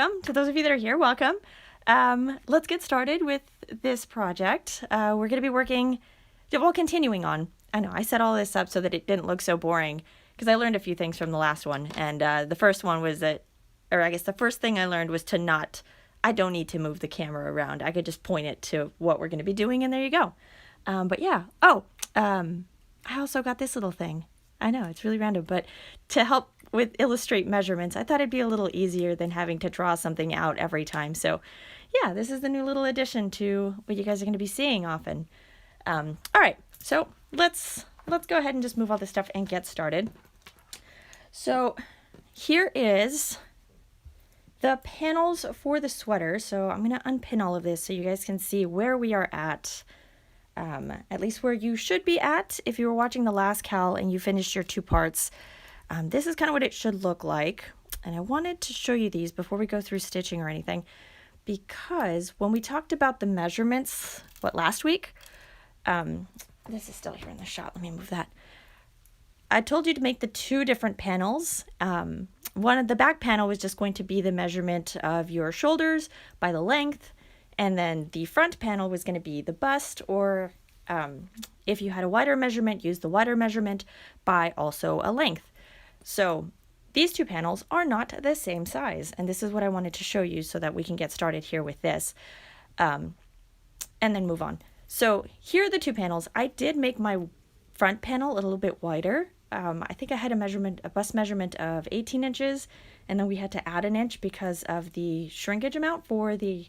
To those of you that are here, welcome. Let's get started with this project. We're going to be continuing on. I know I set all this up so that it didn't look so boring because I learned a few things from the last one. And the first one was that, or I guess the first thing I learned was I don't need to move the camera around. I could just point it to what we're going to be doing and there you go. But yeah. I also got this little thing. I know it's really random, but to help with illustrate measurements, I thought it'd be a little easier than having to draw something out every time. So yeah, this is the new little addition to what you guys are going to be seeing often. All right, so let's go ahead and just move all this stuff and get started. So here is the panels for the sweater. So I'm going to unpin all of this so you guys can see where we are at least where you should be at if you were watching the last cal and you finished your 2 parts. This is kind of what it should look like. And I wanted to show you these before we go through stitching or anything, because when we talked about the measurements, last week? This is still here in the shot. Let me move that. I told you to make the 2 different panels. One of the back panel was just going to be the measurement of your shoulders by the length. And then the front panel was going to be the bust, or if you had a wider measurement, use the wider measurement by also a length. So these 2 panels are not the same size, and this is what I wanted to show you so that we can get started here with this and then move on. So here are the 2 panels. I did make my front panel a little bit wider. I think I had a bust measurement of 18 inches, and then we had to add an inch because of the shrinkage amount for the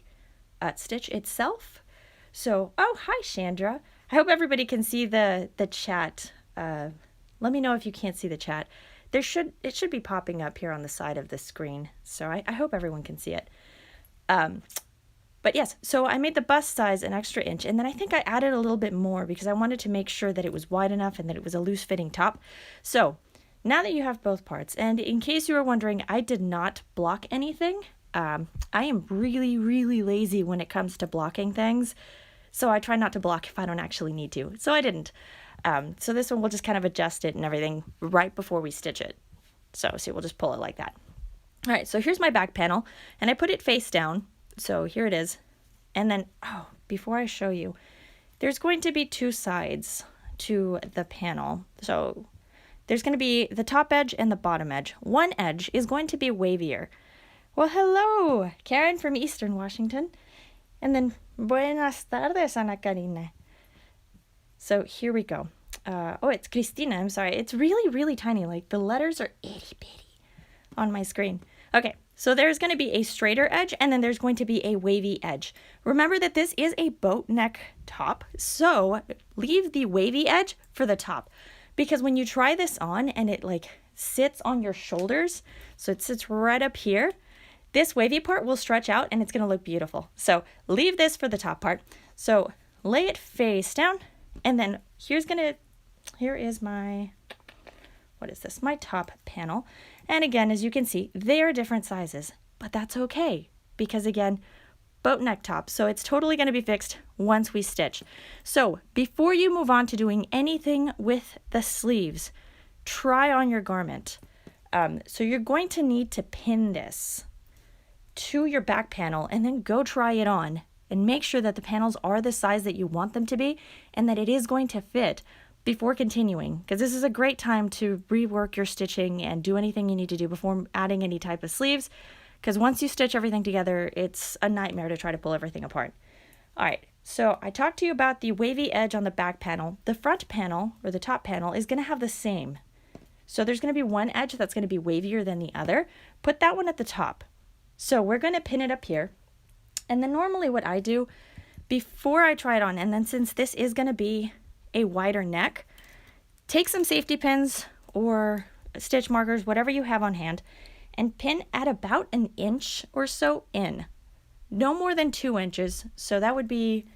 stitch itself. So, oh, hi, Chandra. I hope everybody can see the chat. Let me know if you can't see the chat. It should be popping up here on the side of the screen. So I hope everyone can see it. But yes, so I made the bust size an extra inch, and then I think I added a little bit more because I wanted to make sure that it was wide enough and that it was a loose fitting top. So now that you have both parts, and in case you were wondering, I did not block anything. I am really, really lazy when it comes to blocking things, so I try not to block if I don't actually need to. So I didn't. So this one we'll just kind of adjust it and everything right before we stitch it. So see, we'll just pull it like that. All right, so here's my back panel, and I put it face down. So here it is. And then, before I show you, there's going to be 2 sides to the panel. So there's going to be the top edge and the bottom edge. One edge is going to be wavier. Well, hello, Karen from Eastern Washington. And then, buenas tardes, Ana Karina. So here we go. It's Christina. I'm sorry. It's really, really tiny. Like the letters are itty bitty on my screen. Okay, so there's going to be a straighter edge, and then there's going to be a wavy edge. Remember that this is a boat neck top, so leave the wavy edge for the top. Because when you try this on and it sits on your shoulders, so it sits right up here, this wavy part will stretch out and it's going to look beautiful. So leave this for the top part. So lay it face down, and then here is my, my top panel. And again, as you can see, they are different sizes, but that's okay because again, boat neck top. So it's totally going to be fixed once we stitch. So before you move on to doing anything with the sleeves, try on your garment. So you're going to need to pin this to your back panel and then go try it on and make sure that the panels are the size that you want them to be and that it is going to fit before continuing, because this is a great time to rework your stitching and do anything you need to do before adding any type of sleeves, because once you stitch everything together, it's a nightmare to try to pull everything apart. All right, so I talked to you about the wavy edge on the back panel. The front panel, or the top panel, is going to have the same. So there's going to be one edge that's going to be wavier than the other. Put that one at the top. So we're going to pin it up here. And then normally what I do before I try it on, and then since this is going to be a wider neck, take some safety pins or stitch markers, whatever you have on hand, and pin at about an inch or so in. No more than 2 inches. So that would be,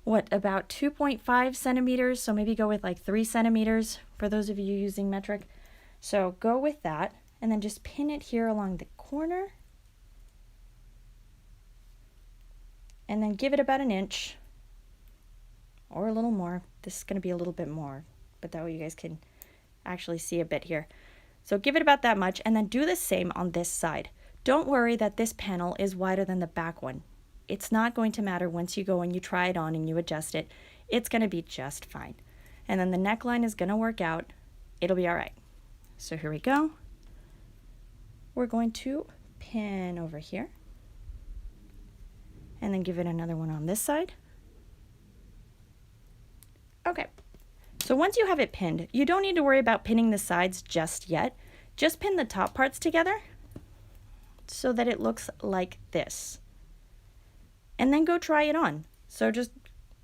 about 2.5 centimeters. So maybe go with 3 centimeters for those of you using metric. So go with that, and then just pin it here along the corner. And then give it about an inch or a little more. This is going to be a little bit more, but that way you guys can actually see a bit here. So give it about that much, and then do the same on this side. Don't worry that this panel is wider than the back one. It's not going to matter once you go and you try it on and you adjust it. It's going to be just fine. And then the neckline is going to work out. It'll be all right. So here we go. We're going to pin over here and then give it another one on this side. Okay, so once you have it pinned, you don't need to worry about pinning the sides just yet. Just pin the top parts together so that it looks like this. And then go try it on. So just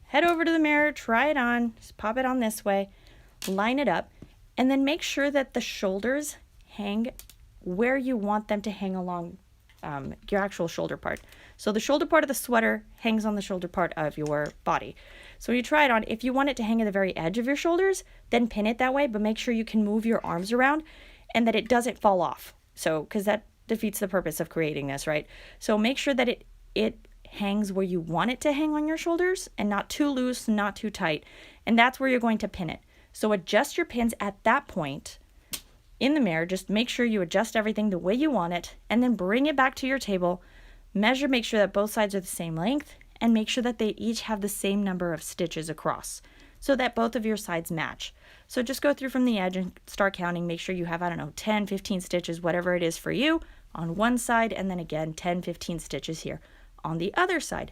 head over to the mirror, try it on, just pop it on this way, line it up, and then make sure that the shoulders hang where you want them to hang along your actual shoulder part. So the shoulder part of the sweater hangs on the shoulder part of your body. So when you try it on, if you want it to hang at the very edge of your shoulders, then pin it that way, but make sure you can move your arms around and that it doesn't fall off. So, because that defeats the purpose of creating this, right? So make sure that it hangs where you want it to hang on your shoulders and not too loose, not too tight. And that's where you're going to pin it. So adjust your pins at that point in the mirror. Just make sure you adjust everything the way you want it and then bring it back to your table. Measure, make sure that both sides are the same length and make sure that they each have the same number of stitches across so that both of your sides match. So just go through from the edge and start counting. Make sure you have, 10, 15 stitches, whatever it is for you on one side, and then again 10, 15 stitches here on the other side.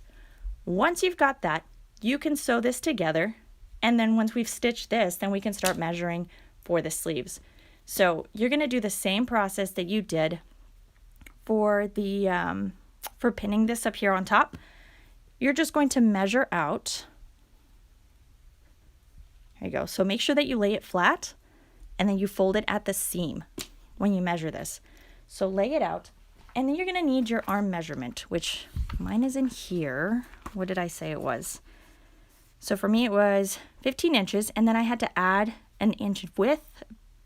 Once you've got that, you can sew this together, and then once we've stitched this, then we can start measuring for the sleeves. So you're going to do the same process that you did for the for pinning this up here on top. You're just going to measure out. There you go. So make sure that you lay it flat and then you fold it at the seam when you measure this. So lay it out, and then you're going to need your arm measurement, which mine is in here. What did I say it was? So for me it was 15 inches, and then I had to add an inch width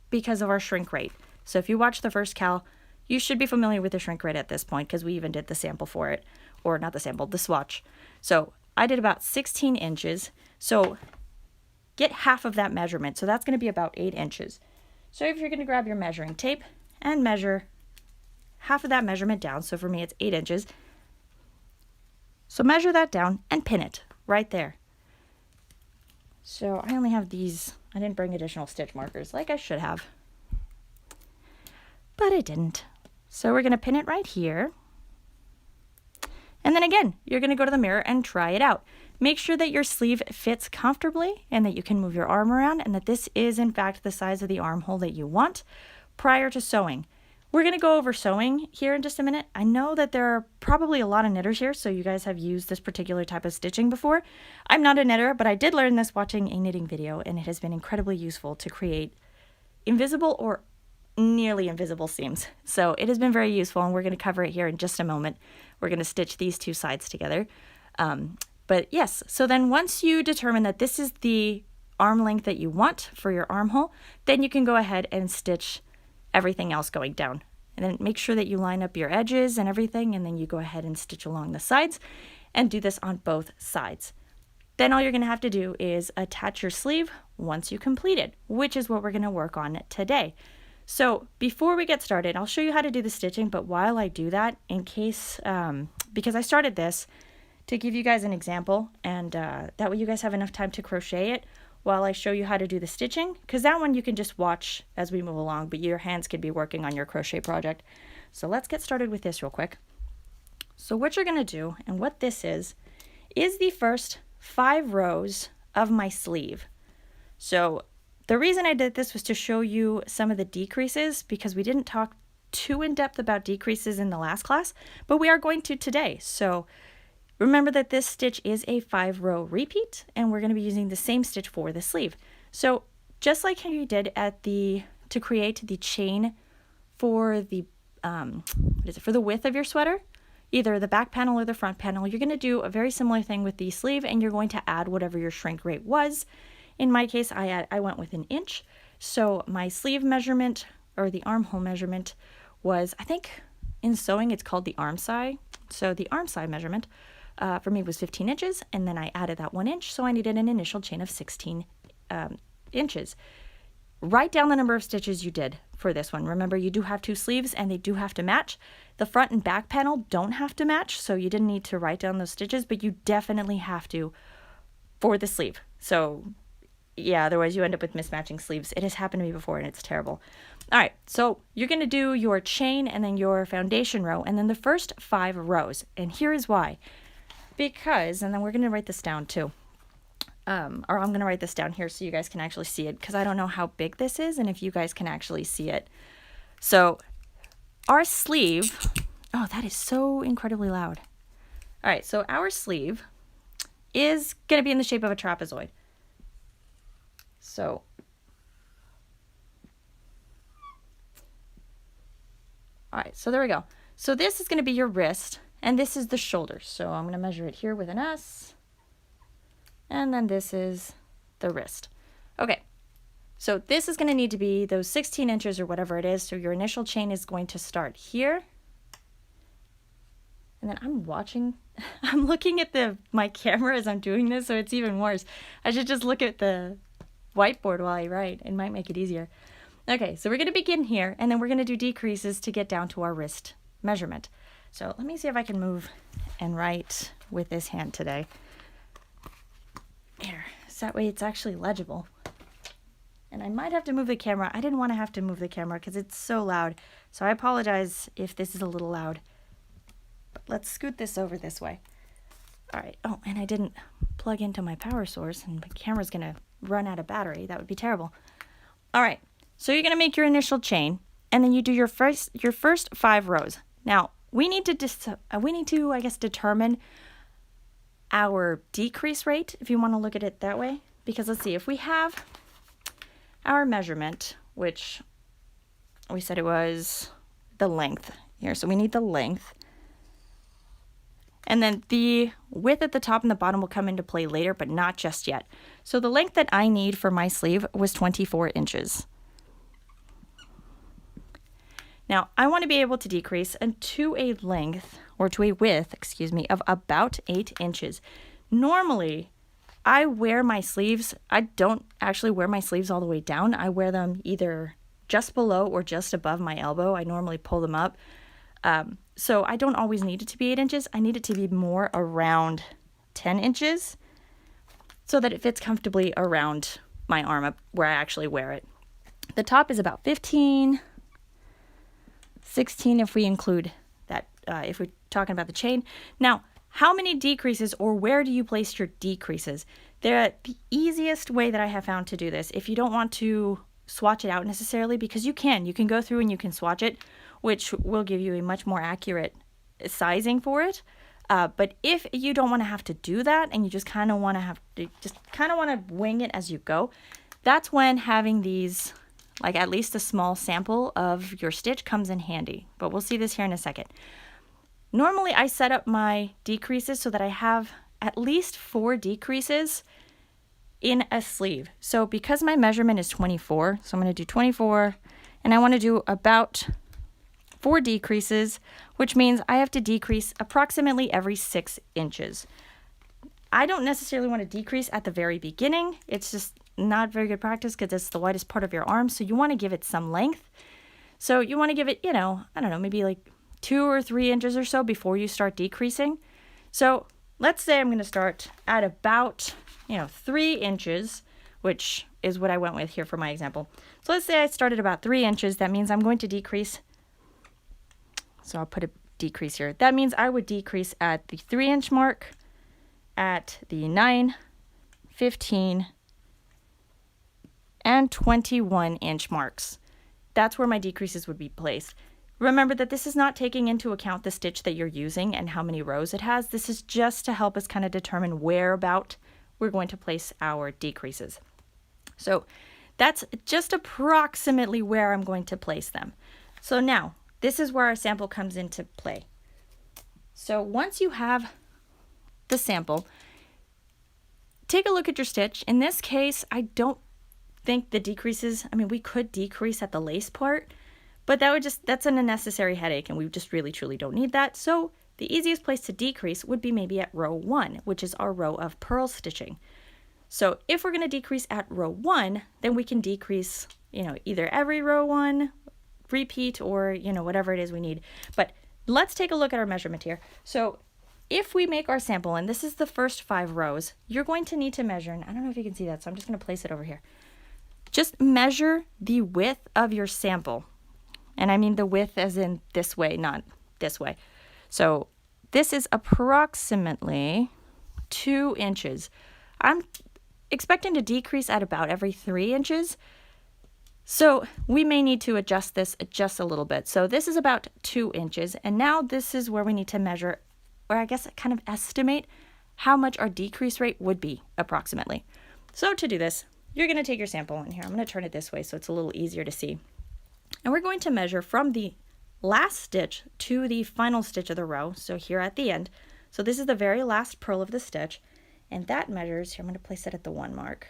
because of our shrink rate. So if you watch the first cal, you should be familiar with the shrink rate at this point because we even did the sample for it, or not the sample, the swatch. So I did about 16 inches. So get half of that measurement. So that's going to be about 8 inches. So if you're going to grab your measuring tape and measure half of that measurement down, so for me it's 8 inches. So measure that down and pin it right there. So I only have these. I didn't bring additional stitch markers like I should have, but I didn't. So we're going to pin it right here. And then again, you're going to go to the mirror and try it out. Make sure that your sleeve fits comfortably and that you can move your arm around and that this is in fact the size of the armhole that you want prior to sewing. We're going to go over sewing here in just a minute. I know that there are probably a lot of knitters here, so you guys have used this particular type of stitching before. I'm not a knitter, but I did learn this watching a knitting video, and it has been incredibly useful to create invisible or nearly invisible seams. So it has been very useful, and we're going to cover it here in just a moment. We're going to stitch these two sides together. But yes, so then once you determine that this is the arm length that you want for your armhole, then you can go ahead and stitch everything else going down. And then make sure that you line up your edges and everything, and then you go ahead and stitch along the sides and do this on both sides. Then all you're going to have to do is attach your sleeve once you complete it, which is what we're going to work on today. So before we get started, I'll show you how to do the stitching, but while I do that, in case, because I started this to give you guys an example, and that way you guys have enough time to crochet it while I show you how to do the stitching, because that one you can just watch as we move along, but your hands could be working on your crochet project. So let's get started with this real quick. So what you're going to do, and what this is the first 5 rows of my sleeve. So the reason I did this was to show you some of the decreases, because we didn't talk too in depth about decreases in the last class, but we are going to today. So remember that this stitch is a 5-row repeat, and we're going to be using the same stitch for the sleeve. So just like how you did to create the chain for the for the width of your sweater, either the back panel or the front panel, you're going to do a very similar thing with the sleeve, and you're going to add whatever your shrink rate was. In my case, I went with 1 inch. So my sleeve measurement, or the armhole measurement, was, I think in sewing it's called the arm side. So the arm side measurement for me was 15 inches, and then I added that 1 inch, so I needed an initial chain of 16 inches. write down the number of stitches you did for this one. Remember, you do have 2 sleeves and they do have to match. The front and back panel don't have to match, so you didn't need to write down those stitches, but you definitely have to for the sleeve. So yeah, otherwise you end up with mismatching sleeves. It has happened to me before and it's terrible. All right, so you're going to do your chain and then your foundation row and then the first 5 rows. And here is why. Because, and then we're going to write this down too. Or I'm going to write this down here so you guys can actually see it, because I don't know how big this is and if you guys can actually see it. So our sleeve, oh, that is so incredibly loud. All right, so our sleeve is going to be in the shape of a trapezoid. So all right, so there we go. So this is going to be your wrist and this is the shoulder. So I'm going to measure it here with an S. And then this is the wrist. Okay, so this is going to need to be those 16 inches or whatever it is. So your initial chain is going to start here. And then I'm looking at my camera as I'm doing this, so it's even worse. I should just look at the whiteboard while I write. It might make it easier. Okay, so we're going to begin here, and then we're going to do decreases to get down to our wrist measurement. So let me see if I can move and write with this hand today. Here, so that way it's actually legible. And I might have to move the camera. I didn't want to have to move the camera because it's so loud. So I apologize if this is a little loud. But let's scoot this over this way. All right. Oh, and I didn't plug into my power source, and my camera's going to run out of battery. That would be terrible. All right. So you're going to make your initial chain, and then you do your first 5 rows. Now, we need to I guess, determine our decrease rate, if you want to look at it that way. Because let's see, if we have our measurement, which we said it was the length here, so we need the length. And then the width at the top and the bottom will come into play later, but not just yet. So the length that I need for my sleeve was 24 inches. Now, I want to be able to decrease to a length, or to a width, of about 8 inches. Normally, I wear my sleeves, I don't actually wear my sleeves all the way down. I wear them either just below or just above my elbow. I normally pull them up. So I don't always need it to be 8 inches. I need it to be more around 10 inches so that it fits comfortably around my arm up where I actually wear it. The top is about 15, 16 if we include that, if we're talking about the chain. Now, how many decreases, or where do you place your decreases? The easiest way that I have found to do this, if you don't want to swatch it out necessarily, because you can go through and you can swatch it, which will give you a much more accurate sizing for it. But if you don't want to have to do that and you just kind of want to wing it as you go, that's when having these, like at least a small sample of your stitch, comes in handy. But we'll see this here in a second. Normally I set up my decreases so that I have at least 4 decreases in a sleeve. So because my measurement is 24, so I'm going to do 24, and I want to do about 4 decreases, which means I have to decrease approximately every 6 inches. I don't necessarily want to decrease at the very beginning. It's just not very good practice because it's the widest part of your arm, so you want to give it some length. So you want to give it, I don't know, maybe like 2 or 3 inches or so before you start decreasing. So let's say I'm going to start at about, 3 inches, which is what I went with here for my example. So let's say I started about 3 inches. That means I'm going to decrease. So I'll put a decrease here. That means I would decrease at the 3-inch mark, at the 9, 15, and 21-inch marks. That's where my decreases would be placed. Remember that this is not taking into account the stitch that you're using and how many rows it has. This is just to help us kind of determine where about we're going to place our decreases. So that's just approximately where I'm going to place them. So now, this is where our sample comes into play. So once you have the sample, take a look at your stitch. In this case, I don't think the decreases, we could decrease at the lace part, but that's an unnecessary headache, and we just really truly don't need that. So the easiest place to decrease would be maybe at row 1, which is our row of purl stitching. So if we're going to decrease at row 1, then we can decrease either every row one, repeat, or, whatever it is we need. But let's take a look at our measurement here. So if we make our sample, and this is the first 5 rows, you're going to need to measure, and I don't know if you can see that, so I'm just going to place it over here. Just measure the width of your sample. And I mean the width as in this way, not this way. So this is approximately 2 inches. I'm expecting to decrease at about every 3 inches. So we may need to adjust this just a little bit. So this is about 2 inches. And now this is where we need to measure, or I guess kind of estimate how much our decrease rate would be approximately. So to do this, you're going to take your sample, and here I'm going to turn it this way so it's a little easier to see. And we're going to measure from the last stitch to the final stitch of the row, so here at the end. So this is the very last purl of the stitch, and that measures, here I'm going to place it at the 1 mark.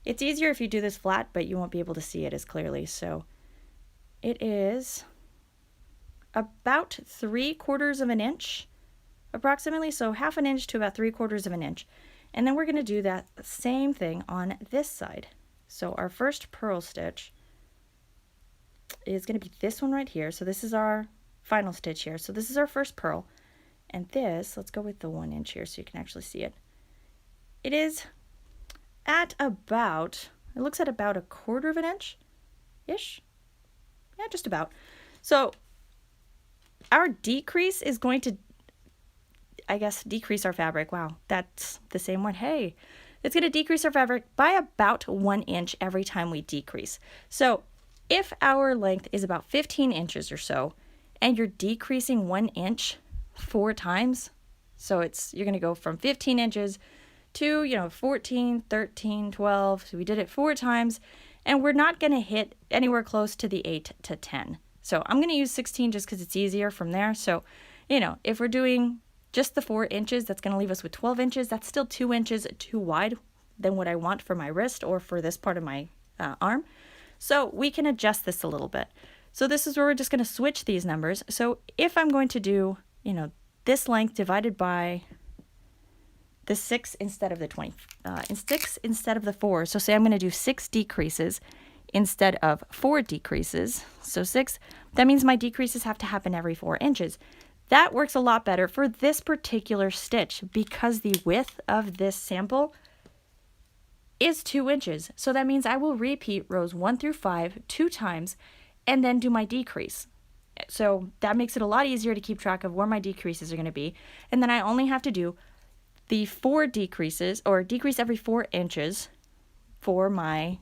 It's easier if you do this flat, but you won't be able to see it as clearly. So it is about 3/4 of an inch, approximately, so 1/2 inch to about 3/4 of an inch. And then we're going to do that same thing on this side. So our first purl stitch is going to be this one right here. So this is our final stitch here. So this is our first purl. And this, let's go with the 1 inch here so you can actually see it. It is at about, it looks at about 1/4 of an inch-ish. Yeah, just about. So our decrease is going to, I guess, decrease our fabric. Wow, that's the same one. Hey, it's going to decrease our fabric by about 1 inch every time we decrease. So if our length is about 15 inches or so, and you're decreasing 1 inch 4 times, so you're going to go from 15 inches to, 14, 13, 12. So we did it 4 times, and we're not going to hit anywhere close to the 8 to 10. So I'm going to use 16 just because it's easier from there. So, if we're doing just the 4 inches, that's going to leave us with 12 inches. That's still 2 inches too wide than what I want for my wrist or for this part of my arm. So we can adjust this a little bit. So this is where we're just going to switch these numbers. So if I'm going to do, this length divided by the 6 instead of the 20, 6 instead of the 4. So say I'm going to do 6 decreases instead of 4 decreases. So 6, that means my decreases have to happen every 4 inches. That works a lot better for this particular stitch because the width of this sample is 2 inches. So that means I will repeat rows 1 through 5 2 times and then do my decrease. So that makes it a lot easier to keep track of where my decreases are going to be. And then I only have to do the 4 decreases, or decrease every 4 inches for my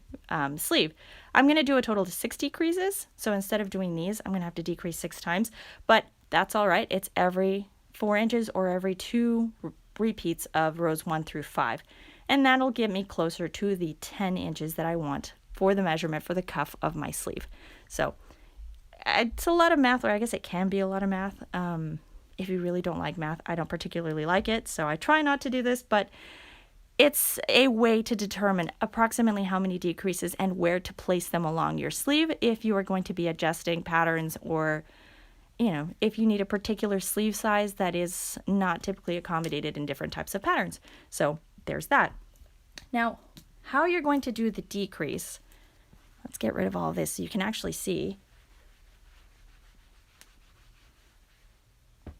sleeve. I'm going to do a total of 6 decreases. So instead of doing these, I'm going to have to decrease 6 times. But that's all right. It's every 4 inches or every 2 repeats of rows 1 through 5. And that'll get me closer to the 10 inches that I want for the measurement for the cuff of my sleeve. So it's a lot of math, or I guess it can be a lot of math. If you really don't like math, I don't particularly like it, so I try not to do this, but it's a way to determine approximately how many decreases and where to place them along your sleeve if you are going to be adjusting patterns, or if you need a particular sleeve size that is not typically accommodated in different types of patterns. So there's that. Now, how you're going to do the decrease, let's get rid of all of this so you can actually see.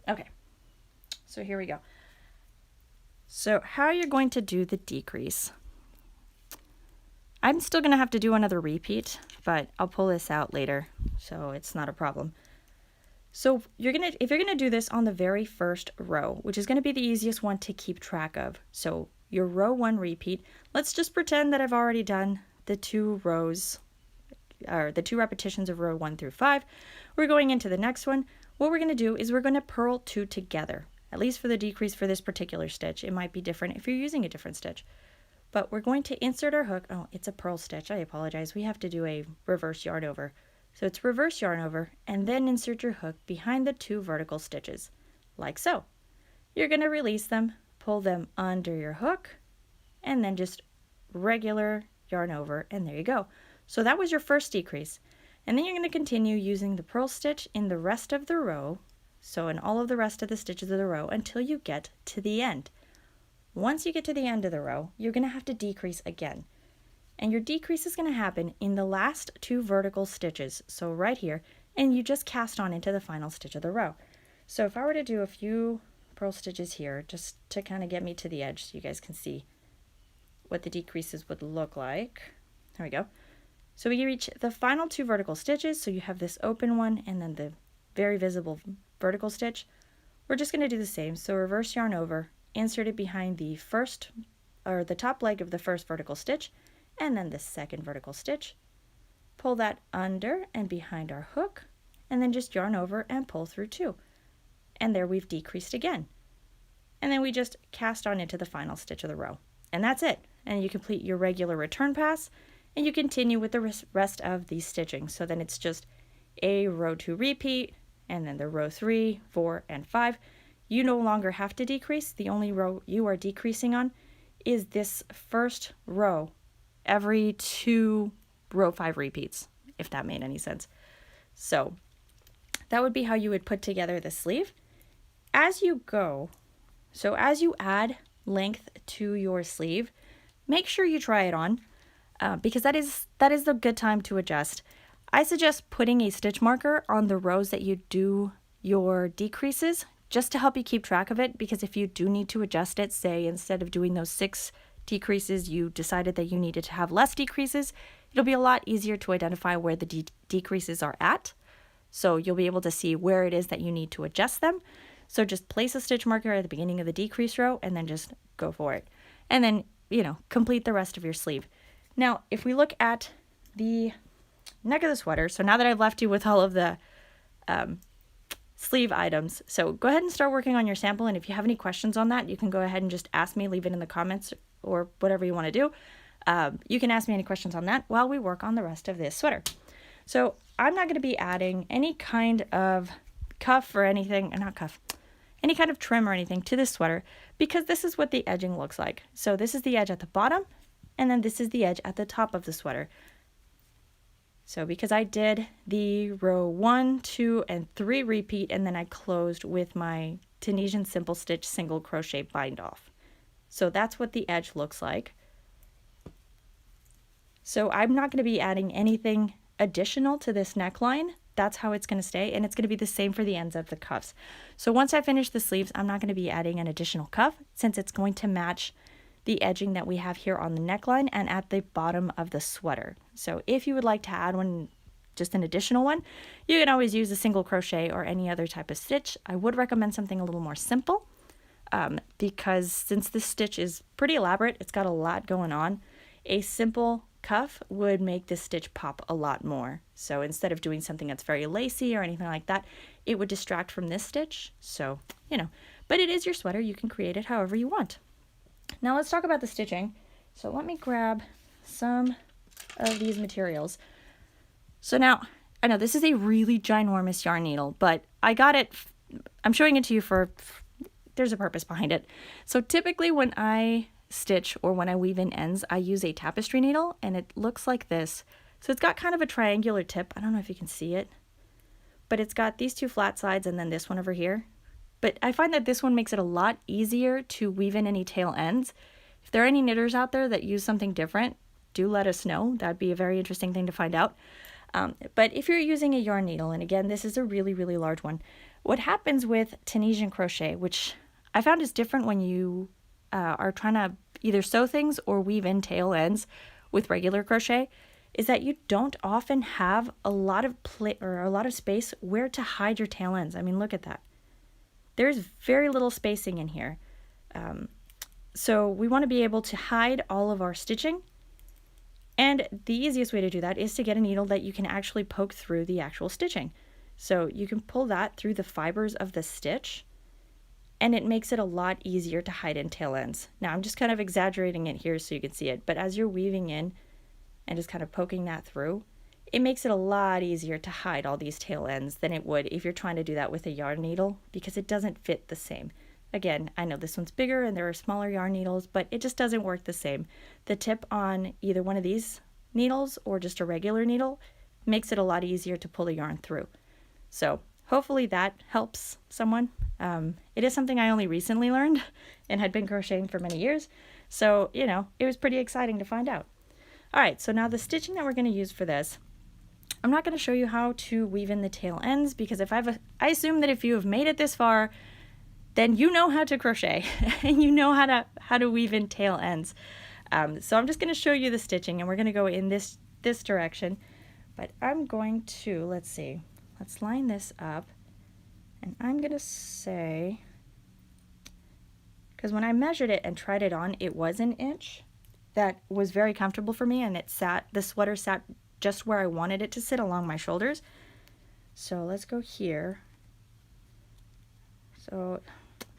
Okay, so here we go. So how you're going to do the decrease. I'm still going to have to do another repeat, but I'll pull this out later, so it's not a problem. So if you're gonna do this on the very first row, which is going to be the easiest one to keep track of. So your row 1 repeat, let's just pretend that I've already done the 2 rows, or the 2 repetitions of row 1 through 5. We're going into the next one. What we're going to do is we're going to purl 2 together, at least for the decrease for this particular stitch. It might be different if you're using a different stitch. But we're going to insert our hook. Oh, it's a purl stitch. I apologize. We have to do a reverse yarn over. So it's reverse yarn over, and then insert your hook behind the 2 vertical stitches, like so. You're going to release them, pull them under your hook, and then just regular yarn over, and there you go. So that was your first decrease. And then you're going to continue using the purl stitch in the rest of the row, so in all of the rest of the stitches of the row, until you get to the end. Once you get to the end of the row, you're going to have to decrease again. And your decrease is going to happen in the last 2 vertical stitches, so right here, and you just cast on into the final stitch of the row. So if I were to do a few purl stitches here, just to kind of get me to the edge so you guys can see what the decreases would look like. There we go. So we reach the final 2 vertical stitches, so you have this open one and then the very visible vertical stitch. We're just going to do the same, so reverse yarn over, insert it behind the first, or the top leg of the first vertical stitch, and then the second vertical stitch. Pull that under and behind our hook, and then just yarn over and pull through 2. And there we've decreased again. And then we just cast on into the final stitch of the row. And that's it. And you complete your regular return pass, and you continue with the rest of the stitching. So then it's just a row 2 repeat, and then the row 3, 4, and 5. You no longer have to decrease. The only row you are decreasing on is this first row every 2 row 5 repeats, if that made any sense. So that would be how you would put together the sleeve. As you go, so as you add length to your sleeve, make sure you try it on because that is a good time to adjust. I suggest putting a stitch marker on the rows that you do your decreases just to help you keep track of it, because if you do need to adjust it, say instead of doing those 6 decreases, you decided that you needed to have less decreases, it'll be a lot easier to identify where the decreases are at. So you'll be able to see where it is that you need to adjust them. So just place a stitch marker at the beginning of the decrease row and then just go for it. And then, complete the rest of your sleeve. Now, if we look at the neck of the sweater, so now that I've left you with all of the sleeve items, so go ahead and start working on your sample, and if you have any questions on that, you can go ahead and just ask me, leave it in the comments or whatever you want to do. You can ask me any questions on that while we work on the rest of this sweater. So I'm not going to be adding any kind of cuff or anything, not cuff, any kind of trim or anything to this sweater, because this is what the edging looks like. So this is the edge at the bottom, and then this is the edge at the top of the sweater. So because I did the row 1, 2, and 3 repeat, and then I closed with my Tunisian simple stitch single crochet bind off. So that's what the edge looks like. So I'm not going to be adding anything additional to this neckline. That's how it's going to stay, and it's going to be the same for the ends of the cuffs. So once I finish the sleeves, I'm not going to be adding an additional cuff, since it's going to match the edging that we have here on the neckline and at the bottom of the sweater. So if you would like to add one, just an additional one, you can always use a single crochet or any other type of stitch. I would recommend something a little more simple because since this stitch is pretty elaborate, it's got a lot going on, a simple cuff would make this stitch pop a lot more. So instead of doing something that's very lacy or anything like that, it would distract from this stitch. So, but it is your sweater. You can create it however you want. Now let's talk about the stitching. So let me grab some of these materials. So now, I know this is a really ginormous yarn needle, but I got it, I'm showing it to you there's a purpose behind it. So typically when I stitch or when I weave in ends, I use a tapestry needle, and it looks like this. So it's got kind of a triangular tip. I don't know if you can see it, but it's got these 2 flat sides and then this one over here. But I find that this one makes it a lot easier to weave in any tail ends. If there are any knitters out there that use something different, do let us know. That'd be a very interesting thing to find out. But if you're using a yarn needle, and again, this is a really, really large one, what happens with Tunisian crochet, which I found is different when you are trying to either sew things or weave in tail ends with regular crochet, is that you don't often have a lot of a lot of space where to hide your tail ends. I mean, look at that. There's very little spacing in here. So we want to be able to hide all of our stitching. And the easiest way to do that is to get a needle that you can actually poke through the actual stitching. So you can pull that through the fibers of the stitch, and it makes it a lot easier to hide in tail ends. Now I'm just kind of exaggerating it here so you can see it, but as you're weaving in and just kind of poking that through, it makes it a lot easier to hide all these tail ends than it would if you're trying to do that with a yarn needle, because it doesn't fit the same. Again, I know this one's bigger and there are smaller yarn needles, but it just doesn't work the same. The tip on either one of these needles or just a regular needle makes it a lot easier to pull the yarn through. So hopefully that helps someone. It is something I only recently learned and had been crocheting for many years. So, it was pretty exciting to find out. All right, so now the stitching that we're going to use for this, I'm not going to show you how to weave in the tail ends, because I assume that if you have made it this far, then you know how to crochet and you know how to weave in tail ends. So I'm just going to show you the stitching, and we're going to go in this direction. But I'm going to, let's line this up, and I'm going to say, because when I measured it and tried it on, it was an inch. That was very comfortable for me, and the sweater sat just where I wanted it to sit along my shoulders. So let's go here. So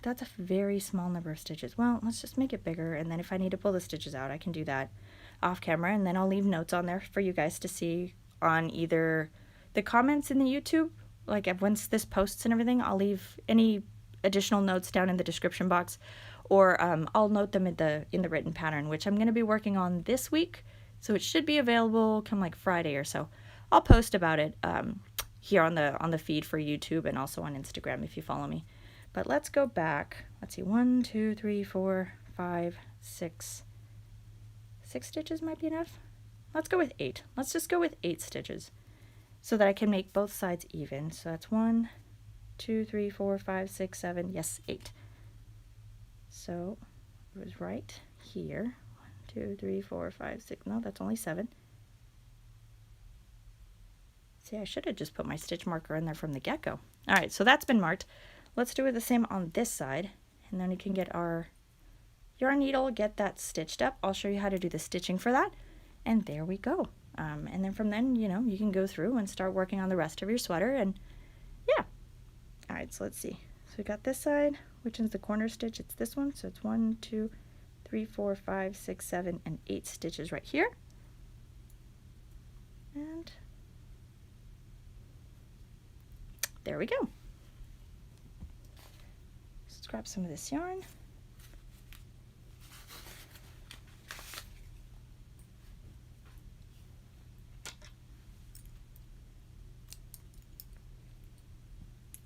that's a very small number of stitches. Well, let's just make it bigger, and then if I need to pull the stitches out, I can do that off camera, and then I'll leave notes on there for you guys to see on either the comments in the YouTube, like once this posts and everything, I'll leave any additional notes down in the description box, or I'll note them in the written pattern, which I'm going to be working on this week, so it should be available come like Friday or so. I'll post about it here on the feed for YouTube, and also on Instagram if you follow me. But let's go back. Let's see, 1, 2, 3, 4, 5, 6. 6 stitches might be enough. Let's go with 8. Let's just go with 8 stitches so that I can make both sides even. So that's 1, 2, 3, 4, 5, 6, 7. Yes, 8. So it was right here. 1, 2, 3, 4, 5, 6. No, that's only 7. See, I should have just put my stitch marker in there from the get-go. All right, so that's been marked. Let's do it the same on this side, and then we can get our yarn needle, get that stitched up. I'll show you how to do the stitching for that, and there we go. And then from then, you can go through and start working on the rest of your sweater, and yeah. All right, so let's see. So we got this side, which is the corner stitch. It's this one, so it's 1, 2, 3, 4, 5, 6, 7, and 8 stitches right here. And there we go. Let's grab some of this yarn.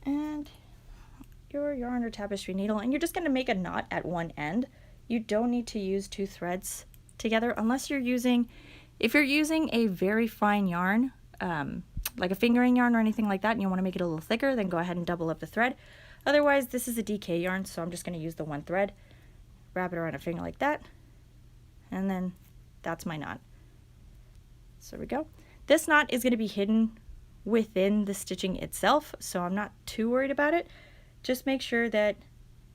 And your yarn or tapestry needle, and you're just going to make a knot at one end. You don't need to use 2 threads together unless you're using, if you're using a very fine yarn, like a fingering yarn or anything like that, and you want to make it a little thicker, then go ahead and double up the thread. Otherwise, this is a DK yarn, so I'm just going to use the 1 thread, wrap it around a finger like that, and then that's my knot. So there we go. This knot is going to be hidden within the stitching itself, so I'm not too worried about it. Just make sure that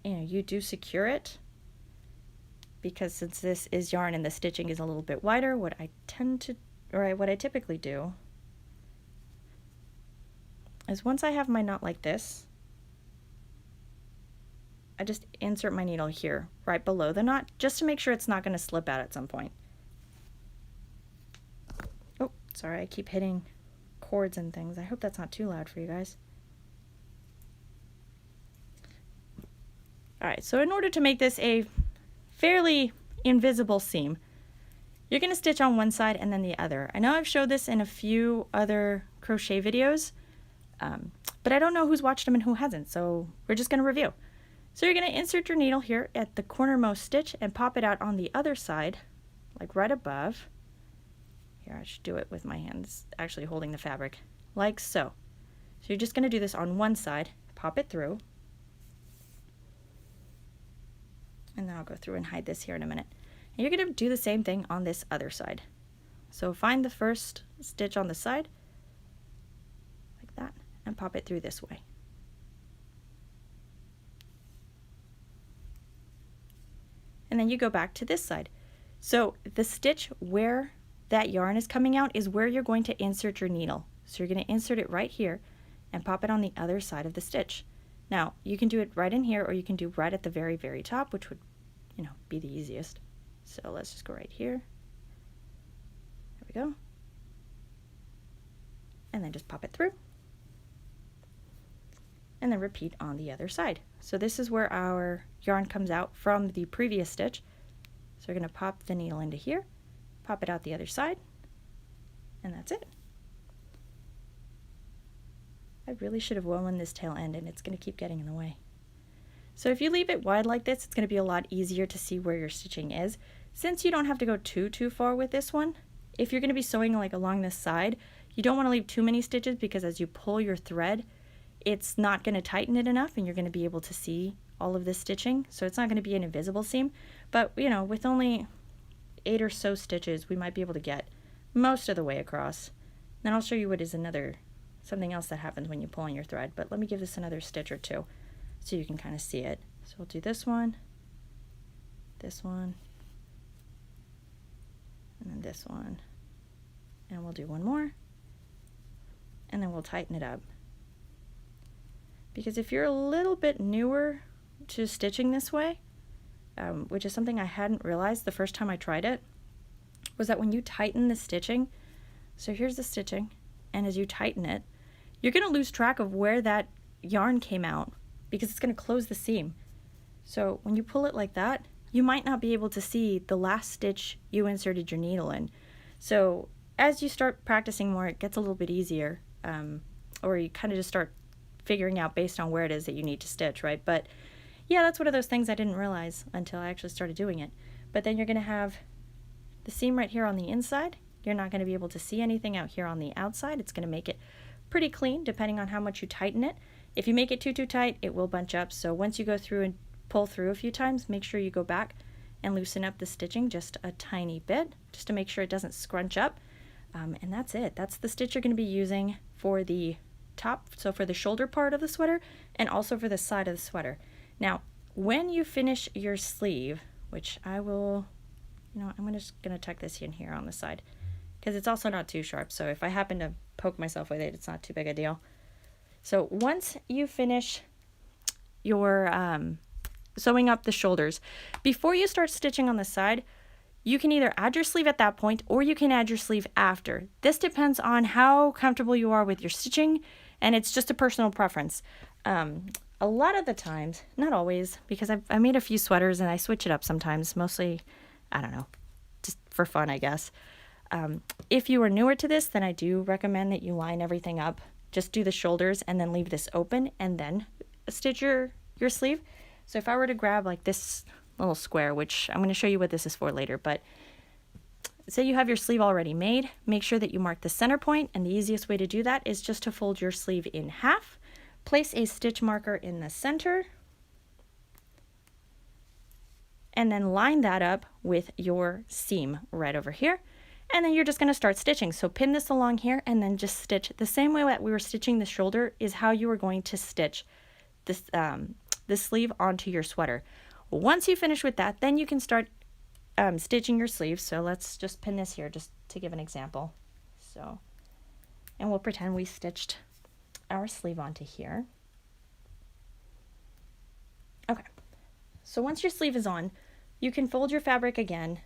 you do secure it, because since this is yarn and the stitching is a little bit wider, what I typically do is once I have my knot like this, I just insert my needle here right below the knot, just to make sure it's not going to slip out at some point. Oh, sorry, I keep hitting cords and things. I hope that's not too loud for you guys. Alright, so in order to make this a fairly invisible seam, you're going to stitch on one side and then the other. I know I've showed this in a few other crochet videos, but I don't know who's watched them and who hasn't, so we're just going to review. So you're going to insert your needle here at the cornermost stitch and pop it out on the other side, like right above. Here, I should do it with my hands actually holding the fabric, like so. So you're just going to do this on one side, pop it through, and then I'll go through and hide this here in a minute. And you're going to do the same thing on this other side. So find the first stitch on the side, like that, and pop it through this way. And then you go back to this side. So the stitch where that yarn is coming out is where you're going to insert your needle. So you're going to insert it right here and pop it on the other side of the stitch. Now, you can do it right in here, or you can do right at the very, very top, which would, be the easiest. So let's just go right here. There we go. And then just pop it through. And then repeat on the other side. So this is where our yarn comes out from the previous stitch. So we're going to pop the needle into here, pop it out the other side, and that's it. I really should have woven this tail end, and it's going to keep getting in the way. So if you leave it wide like this, it's going to be a lot easier to see where your stitching is. Since you don't have to go too far with this one, if you're going to be sewing like along this side, you don't want to leave too many stitches because as you pull your thread, it's not going to tighten it enough and you're going to be able to see all of this stitching. So it's not going to be an invisible seam, but you know, with only 8 or so stitches, we might be able to get most of the way across. Then I'll show you what is something else that happens when you pull on your thread, but let me give this another stitch or two so you can kind of see it. So we'll do this one, and then this one, and we'll do one more, and then we'll tighten it up. Because if you're a little bit newer to stitching this way, which is something I hadn't realized the first time I tried it, was that when you tighten the stitching, so here's the stitching, and as you tighten it, you're going to lose track of where that yarn came out because it's going to close the seam. So when you pull it like that, you might not be able to see the last stitch you inserted your needle in. So as you start practicing more, it gets a little bit easier, or you kind of just start figuring out based on where it is that you need to stitch, right? But yeah, that's one of those things I didn't realize until I actually started doing it. But then you're going to have the seam right here on the inside. You're not going to be able to see anything out here on the outside. It's going to make it pretty clean depending on how much you tighten it. If you make it too tight, it will bunch up. So once you go through and pull through a few times, make sure you go back and loosen up the stitching just a tiny bit, just to make sure it doesn't scrunch up. And that's it. That's the stitch you're going to be using for the top, so for the shoulder part of the sweater, and also for the side of the sweater. Now, when you finish your sleeve, which I will, I'm just going to tuck this in here on the side, because it's also not too sharp, so if I happen to poke myself with it, it's not too big a deal. So once you finish your sewing up the shoulders, before you start stitching on the side, you can either add your sleeve at that point or you can add your sleeve after. This depends on how comfortable you are with your stitching, and it's just a personal preference. A lot of the times, not always, because I made a few sweaters and I switch it up sometimes, mostly, I don't know, just for fun, I guess. If you are newer to this, then I do recommend that you line everything up. Just do the shoulders and then leave this open and then stitch your sleeve. So if I were to grab like this little square, which I'm going to show you what this is for later, but say you have your sleeve already made, make sure that you mark the center point, and the easiest way to do that is just to fold your sleeve in half, place a stitch marker in the center, and then line that up with your seam right over here. And then you're just going to start stitching. So pin this along here and then just stitch the same way that we were stitching the shoulder is how you are going to stitch this the sleeve onto your sweater. Once you finish with that, then you can start stitching your sleeve. So let's just pin this here just to give an example. So, and we'll pretend we stitched our sleeve onto here. Okay, so once your sleeve is on, you can fold your fabric again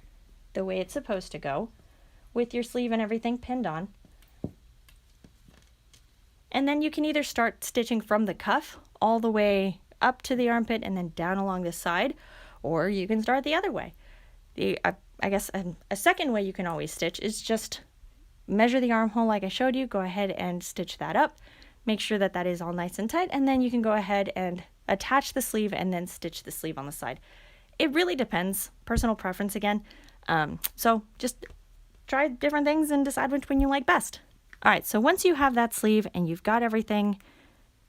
the way it's supposed to go, with your sleeve and everything pinned on. And then you can either start stitching from the cuff all the way up to the armpit and then down along the side, or you can start the other way. I guess a second way you can always stitch is just measure the armhole like I showed you, go ahead and stitch that up, make sure that that is all nice and tight, and then you can go ahead and attach the sleeve and then stitch the sleeve on the side. It really depends, personal preference again. So just try different things and decide which one you like best. All right, so once you have that sleeve and you've got everything,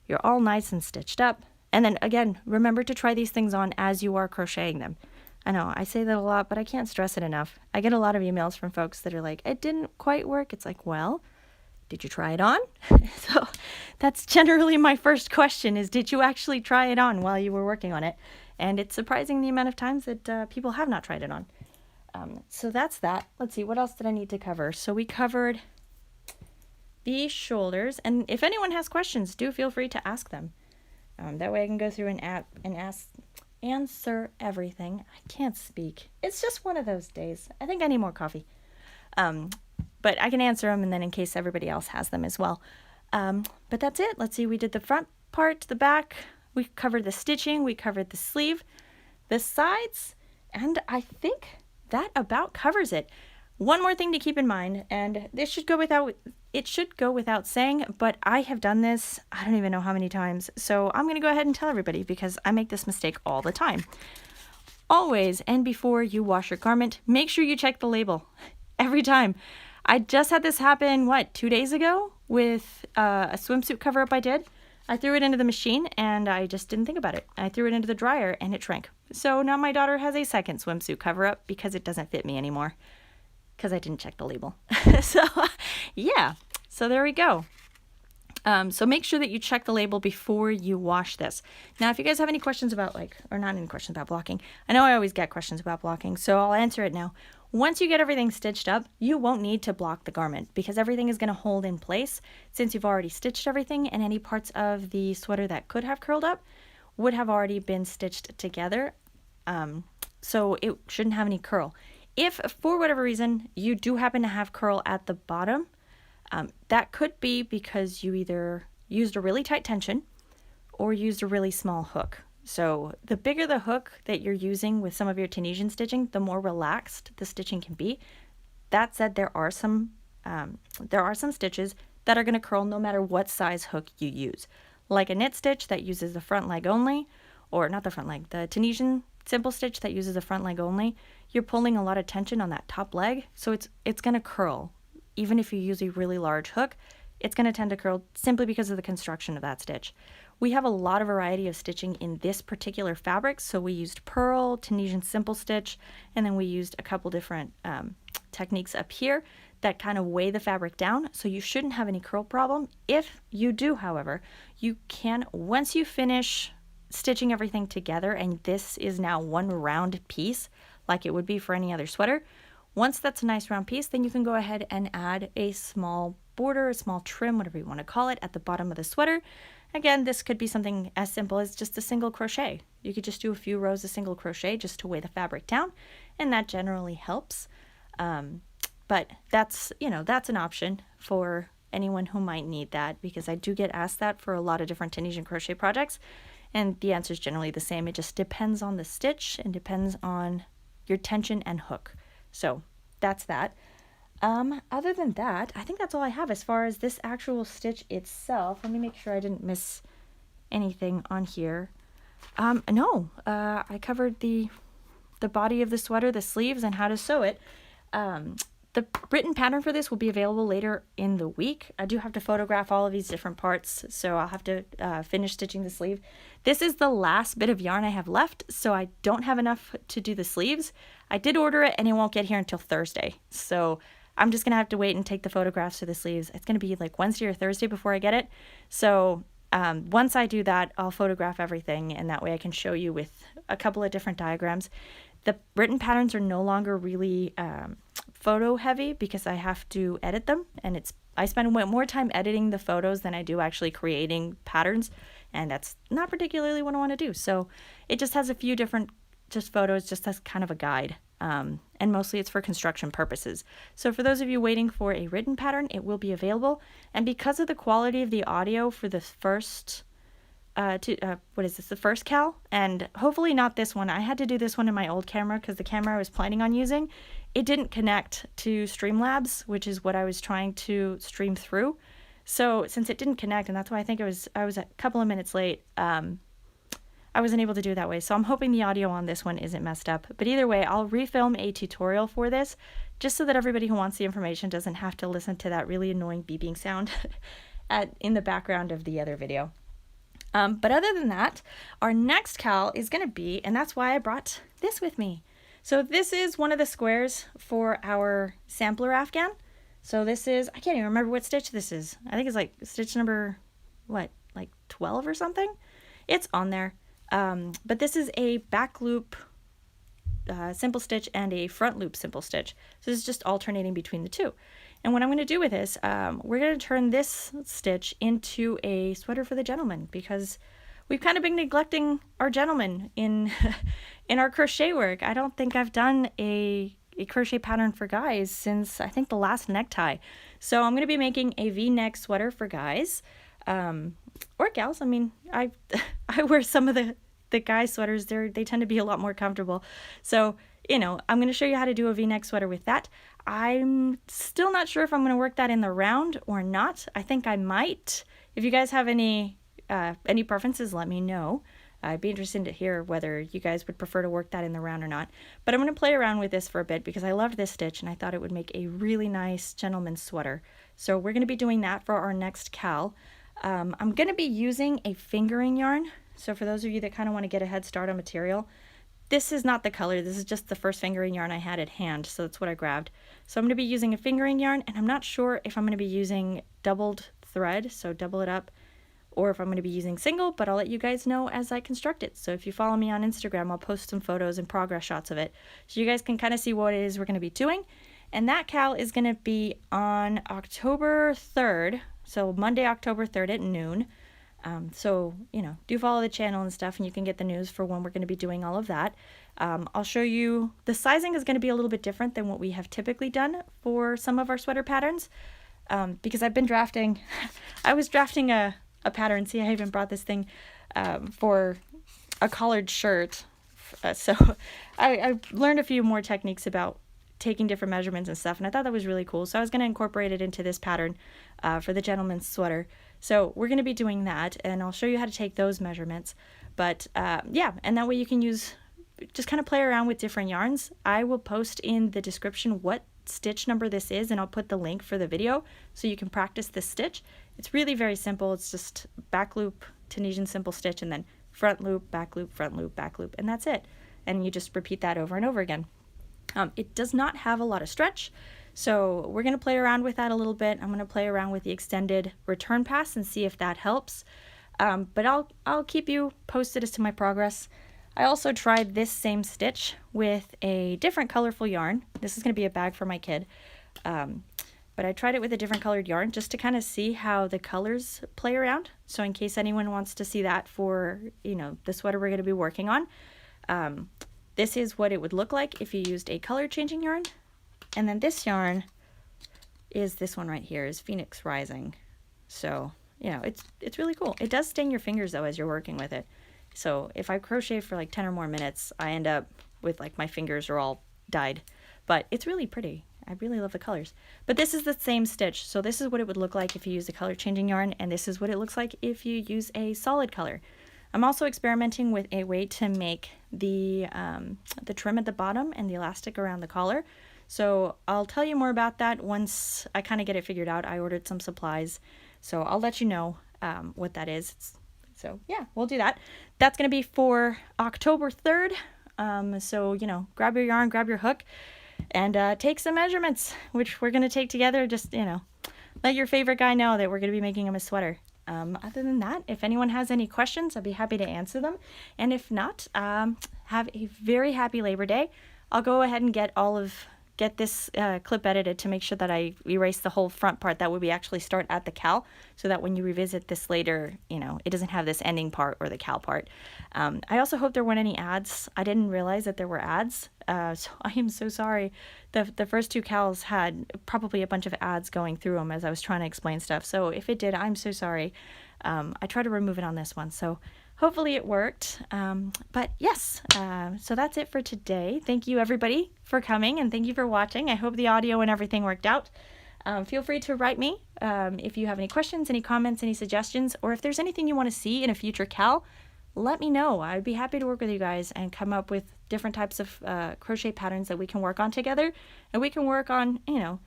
you're all nice and stitched up. And then again, remember to try these things on as you are crocheting them. I know I say that a lot, but I can't stress it enough. I get a lot of emails from folks that are like, it didn't quite work. It's like, well, did you try it on? So that's generally my first question is, did you actually try it on while you were working on it? And it's surprising the amount of times that people have not tried it on. So that's that. Let's see, what else did I need to cover? So we covered the shoulders, and if anyone has questions, do feel free to ask them. That way I can go through and answer everything. I can't speak. It's just one of those days. I think I need more coffee. But I can answer them, and then in case everybody else has them as well. But that's it. Let's see, we did the front part, the back, we covered the stitching, we covered the sleeve, the sides, and I think that about covers it. One more thing to keep in mind, and it should go without saying, but I have done this, I don't even know how many times, so I'm going to go ahead and tell everybody because I make this mistake all the time. Always, and before you wash your garment, make sure you check the label. Every time. I just had this happen, 2 days ago with a swimsuit cover up I did. I threw it into the machine and I just didn't think about it. I threw it into the dryer and it shrank. So now my daughter has a second swimsuit cover up because it doesn't fit me anymore because I didn't check the label. So yeah, so there we go. So make sure that you check the label before you wash this. Now, if you guys have any questions about or not any questions about blocking, I know I always get questions about blocking, so I'll answer it now. Once you get everything stitched up, you won't need to block the garment because everything is going to hold in place since you've already stitched everything, and any parts of the sweater that could have curled up would have already been stitched together. So it shouldn't have any curl. If for whatever reason you do happen to have curl at the bottom, that could be because you either used a really tight tension or used a really small hook. So the bigger the hook that you're using with some of your Tunisian stitching, the more relaxed the stitching can be. That said, there are some stitches that are going to curl no matter what size hook you use. Like a knit stitch that uses the front leg only, or not the front leg, the Tunisian simple stitch that uses the front leg only, you're pulling a lot of tension on that top leg, so it's going to curl. Even if you use a really large hook, it's going to tend to curl simply because of the construction of that stitch. We have a lot of variety of stitching in this particular fabric, so we used purl, Tunisian simple stitch, and then we used a couple different techniques up here that kind of weigh the fabric down, so you shouldn't have any curl problem. If you do, however, you can, once you finish stitching everything together, and this is now one round piece, like it would be for any other sweater, once that's a nice round piece, then you can go ahead and add a small border, a small trim, whatever you want to call it, at the bottom of the sweater. Again, this could be something as simple as just a single crochet. You could just do a few rows of single crochet just to weigh the fabric down, and that generally helps. But that's an option for anyone who might need that, because I do get asked that for a lot of different Tunisian crochet projects, and the answer is generally the same. It just depends on the stitch and depends on your tension and hook. So that's that. Other than that, I think that's all I have as far as this actual stitch itself. Let me make sure I didn't miss anything on here. No, I covered the body of the sweater, the sleeves, and how to sew it. The written pattern for this will be available later in the week. I do have to photograph all of these different parts, so I'll have to finish stitching the sleeve. This is the last bit of yarn I have left, so I don't have enough to do the sleeves. I did order it, and it won't get here until Thursday, so I'm just going to have to wait and take the photographs for the sleeves. It's going to be like Wednesday or Thursday before I get it, so once I do that, I'll photograph everything, and that way I can show you with a couple of different diagrams. The written patterns are no longer really photo heavy because I have to edit them, and I spend more time editing the photos than I do actually creating patterns, and that's not particularly what I want to do. So it just has a few different photos just as kind of a guide, and mostly it's for construction purposes. So for those of you waiting for a written pattern, it will be available, and because of the quality of the audio for the first the first cal, and hopefully not this one. I had to do this one in my old camera because the camera I was planning on using, it didn't connect to Streamlabs, which is what I was trying to stream through. So since it didn't connect, and that's why I think I was a couple of minutes late, I wasn't able to do it that way. So I'm hoping the audio on this one isn't messed up. But either way, I'll refilm a tutorial for this just so that everybody who wants the information doesn't have to listen to that really annoying beeping sound in the background of the other video. But other than that, our next cal is going to be, and that's why I brought this with me. So this is one of the squares for our sampler afghan. So this is, I can't even remember what stitch this is. I think it's like stitch number, 12 or something? It's on there. But this is a back loop simple stitch and a front loop simple stitch. So this is just alternating between the two. And what I'm going to do with this, we're going to turn this stitch into a sweater for the gentleman, because we've kind of been neglecting our gentlemen in in our crochet work. I don't think I've done a crochet pattern for guys since I think the last necktie. So I'm going to be making a V-neck sweater for guys, or gals. I mean, I wear some of the guy sweaters. They tend to be a lot more comfortable. So, I'm going to show you how to do a V-neck sweater with that. I'm still not sure if I'm going to work that in the round or not. I think I might. If you guys have any preferences, let me know. I'd be interested to hear whether you guys would prefer to work that in the round or not. But I'm going to play around with this for a bit because I loved this stitch and I thought it would make a really nice gentleman's sweater. So we're going to be doing that for our next cowl. I'm going to be using a fingering yarn. So for those of you that kind of want to get a head start on material, this is not the color. This is just the first fingering yarn I had at hand. So that's what I grabbed. So I'm going to be using a fingering yarn, and I'm not sure if I'm going to be using doubled thread, so double it up, or if I'm going to be using single, but I'll let you guys know as I construct it. So if you follow me on Instagram, I'll post some photos and progress shots of it so you guys can kind of see what it is we're going to be doing. And that cowl is going to be on October 3rd, so Monday, October 3rd at noon. So, you know, do follow the channel and stuff, and you can get the news for when we're going to be doing all of that. I'll show you, the sizing is going to be a little bit different than what we have typically done for some of our sweater patterns, because I've been drafting, I was drafting a pattern. See, I even brought this thing for a collared shirt. So I learned a few more techniques about taking different measurements and stuff, and I thought that was really cool. So I was going to incorporate it into this pattern for the gentleman's sweater. So we're going to be doing that, and I'll show you how to take those measurements. But yeah, and that way you can just kind of play around with different yarns. I will post in the description what stitch number this is, and I'll put the link for the video so you can practice this stitch. It's really very simple. It's just back loop, Tunisian simple stitch, and then front loop, back loop, front loop, back loop, and that's it. And you just repeat that over and over again. It does not have a lot of stretch, so we're going to play around with that a little bit. I'm going to play around with the extended return pass and see if that helps. But I'll keep you posted as to my progress. I also tried this same stitch with a different colorful yarn. This is going to be a bag for my kid. But I tried it with a different colored yarn just to kind of see how the colors play around. So in case anyone wants to see that for, you know, the sweater we're going to be working on. This is what it would look like if you used a color changing yarn. And then this yarn is this one right here, is Phoenix Rising. So, you know, it's really cool. It does sting your fingers though as you're working with it. So if I crochet for like 10 or more minutes, I end up with like my fingers are all dyed. But it's really pretty. I really love the colors. But this is the same stitch. So this is what it would look like if you use a color changing yarn, and this is what it looks like if you use a solid color. I'm also experimenting with a way to make the trim at the bottom and the elastic around the collar. So I'll tell you more about that once I kind of get it figured out. I ordered some supplies, so I'll let you know what that is. So yeah, we'll do that. That's going to be for October 3rd. So, you know, grab your yarn, grab your hook, and take some measurements, which we're going to take together. Just, you know, let your favorite guy know that we're going to be making him a sweater. Other than that, if anyone has any questions, I'd be happy to answer them. And if not, have a very happy Labor Day. I'll go ahead and get this clip edited to make sure that I erase the whole front part. That way we actually start at the cowl, so that when you revisit this later, you know, it doesn't have this ending part or the cowl part. I also hope there weren't any ads. I didn't realize that there were ads, so I am so sorry. The first two cowls had probably a bunch of ads going through them as I was trying to explain stuff, so if it did, I'm so sorry. I tried to remove it on this one, so hopefully it worked. But yes, so that's it for today. Thank you everybody for coming, and thank you for watching. I hope the audio and everything worked out. Feel free to write me if you have any questions, any comments, any suggestions, or if there's anything you want to see in a future cowl, let me know. I'd be happy to work with you guys and come up with different types of crochet patterns that we can work on together, and we can work on, you know,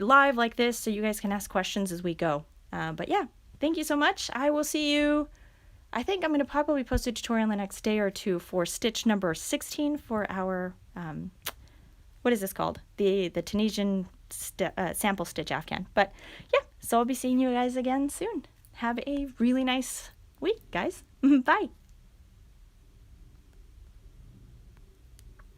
live like this so you guys can ask questions as we go. But yeah, thank you so much. I will see you. I think I'm going to probably post a tutorial in the next day or two for stitch number 16 for our, what is this called? The Tunisian sample stitch afghan. But yeah, so I'll be seeing you guys again soon. Have a really nice week, guys. Bye.